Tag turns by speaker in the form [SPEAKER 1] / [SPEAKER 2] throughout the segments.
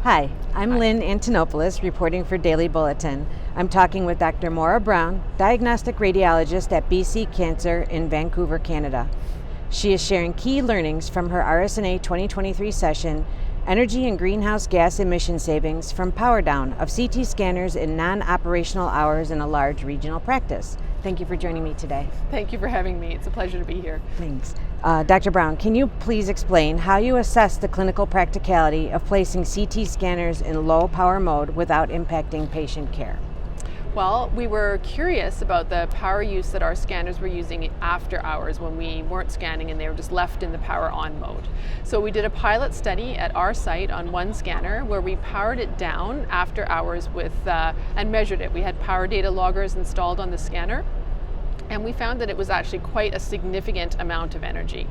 [SPEAKER 1] Hi, I'm
[SPEAKER 2] Hi.
[SPEAKER 1] Lynn Antonopoulos, reporting for Daily Bulletin. I'm talking with Dr. Maura Brown, diagnostic radiologist at BC Cancer in Vancouver, Canada. She is sharing key learnings from her RSNA 2023 session, Energy and Greenhouse Gas Emission Savings from Power Down of CT Scanners in Non-Operational Hours in a Large Regional Practice. Thank you for joining me today.
[SPEAKER 2] Thank you for having me. It's a pleasure to be here.
[SPEAKER 1] Thanks. Dr. Brown, can you please explain how you assess the clinical practicality of placing CT scanners in low power mode without impacting patient care?
[SPEAKER 2] Well, we were curious about the power use that our scanners were using after hours when we weren't scanning and they were just left in the power on mode. So we did a pilot study at our site on one scanner where we powered it down after hours and measured it. We had power data loggers installed on the scanner, and we found that it was actually quite a significant amount of energy.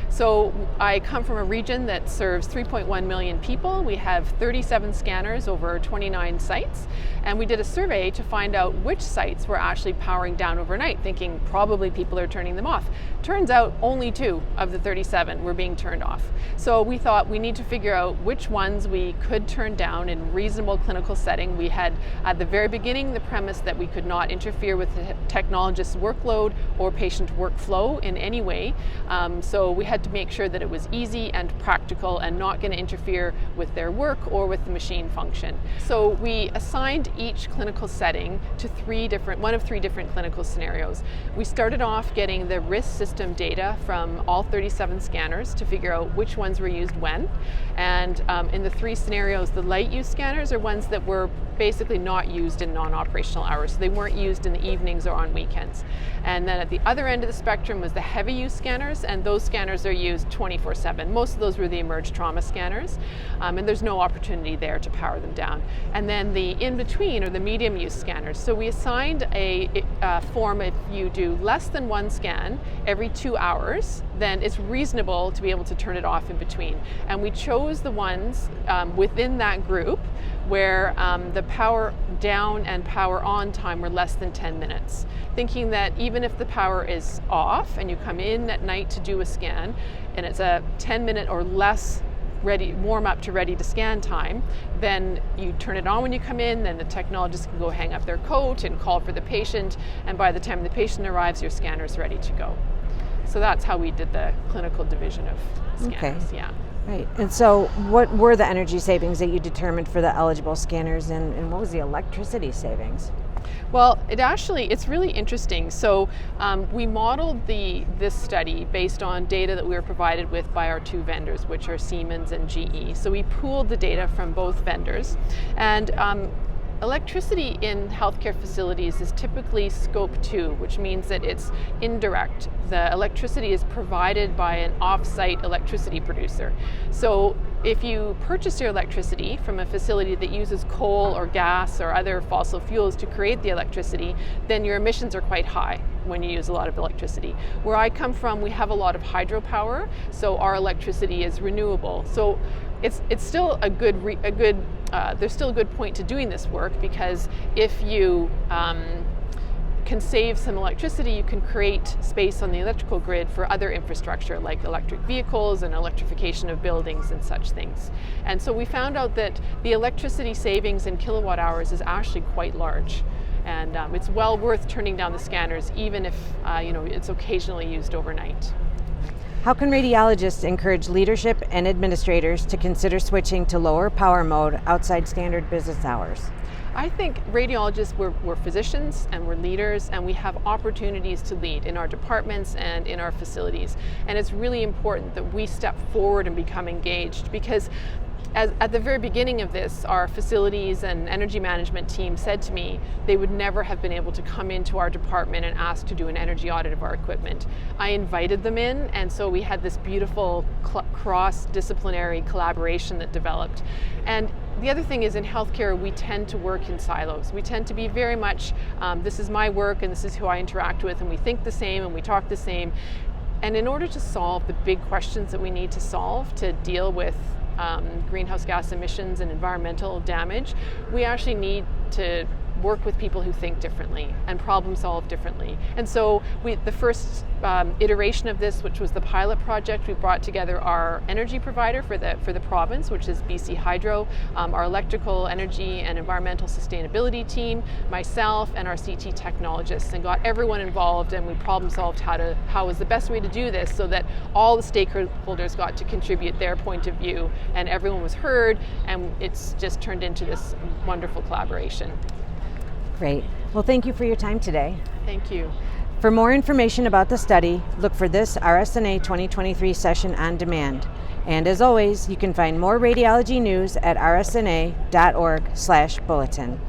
[SPEAKER 2] So I come from a region that serves 3.1 million people. We have 37 scanners over 29 sites, and we did a survey to find out which sites were actually powering down overnight, thinking probably people are turning them off. Turns out only 2 of the 37 were being turned off. So we thought we need to figure out which ones we could turn down in reasonable clinical setting. We had at the very beginning the premise that we could not interfere with the technologist's workload or patient workflow in any way. So we had to make sure that it was easy and practical and not going to interfere with their work or with the machine function. So we assigned each clinical setting to one of three different clinical scenarios. We started off getting the risk system data from all 37 scanners to figure out which ones were used when. And in the 3 scenarios, the light use scanners are ones that were basically not used in non-operational hours. So they weren't used in the evenings or on weekends. And then at the other end of the spectrum was the heavy use scanners, and those scanners are used 24/7. Most of those were the emerged trauma scanners, and there's no opportunity there to power them down. And then the in-between are the medium use scanners. So we assigned a form if you do less than 1 scan every 2 hours, then it's reasonable to be able to turn it off in between. And we chose the ones within that group where the power down and power on time were less than 10 minutes, thinking that even if the power is off and you come in at night to do a scan and it's a 10-minute or less warm up to ready to scan time, then you turn it on when you come in, then the technologist can go hang up their coat and call for the patient, and by the time the patient arrives, your scanner's ready to go. So that's how we did the clinical division of scanners.
[SPEAKER 1] Okay.
[SPEAKER 2] Yeah.
[SPEAKER 1] Right. And so what were the energy savings that you determined for the eligible scanners, and what was the electricity savings?
[SPEAKER 2] Well, it's really interesting. So we modeled this study based on data that we were provided with by our 2 vendors, which are Siemens and GE. So we pooled the data from both vendors. And electricity in healthcare facilities is typically scope 2, which means that it's indirect. The electricity is provided by an off-site electricity producer. So if you purchase your electricity from a facility that uses coal or gas or other fossil fuels to create the electricity, then your emissions are quite high when you use a lot of electricity. Where I come from, we have a lot of hydropower, so our electricity is renewable. So it's still there's still a good point to doing this work, because if you can save some electricity, you can create space on the electrical grid for other infrastructure like electric vehicles and electrification of buildings and such things. And so we found out that the electricity savings in kilowatt hours is actually quite large. And it's well worth turning down the scanners, even if it's occasionally used overnight.
[SPEAKER 1] How can radiologists encourage leadership and administrators to consider switching to lower power mode outside standard business hours?
[SPEAKER 2] I think radiologists, we're physicians and we're leaders, and we have opportunities to lead in our departments and in our facilities. And it's really important that we step forward and become engaged, because at the very beginning of this, our facilities and energy management team said to me they would never have been able to come into our department and ask to do an energy audit of our equipment. I invited them in, and so we had this beautiful cross-disciplinary collaboration that developed. And the other thing is, in healthcare, we tend to work in silos. We tend to be very much, this is my work and this is who I interact with, and we think the same and we talk the same. And in order to solve the big questions that we need to solve to deal with greenhouse gas emissions and environmental damage, we actually need to work with people who think differently and problem solve differently. And so the first iteration of this, which was the pilot project, we brought together our energy provider for the province, which is BC Hydro, our electrical, energy and environmental sustainability team, myself and our CT technologists, and got everyone involved, and we problem solved how was the best way to do this so that all the stakeholders got to contribute their point of view and everyone was heard, and it's just turned into this wonderful collaboration.
[SPEAKER 1] Great. Well, thank you for your time today.
[SPEAKER 2] Thank you.
[SPEAKER 1] For more information about the study, look for this RSNA 2023 session on demand. And as always, you can find more radiology news at rsna.org/bulletin.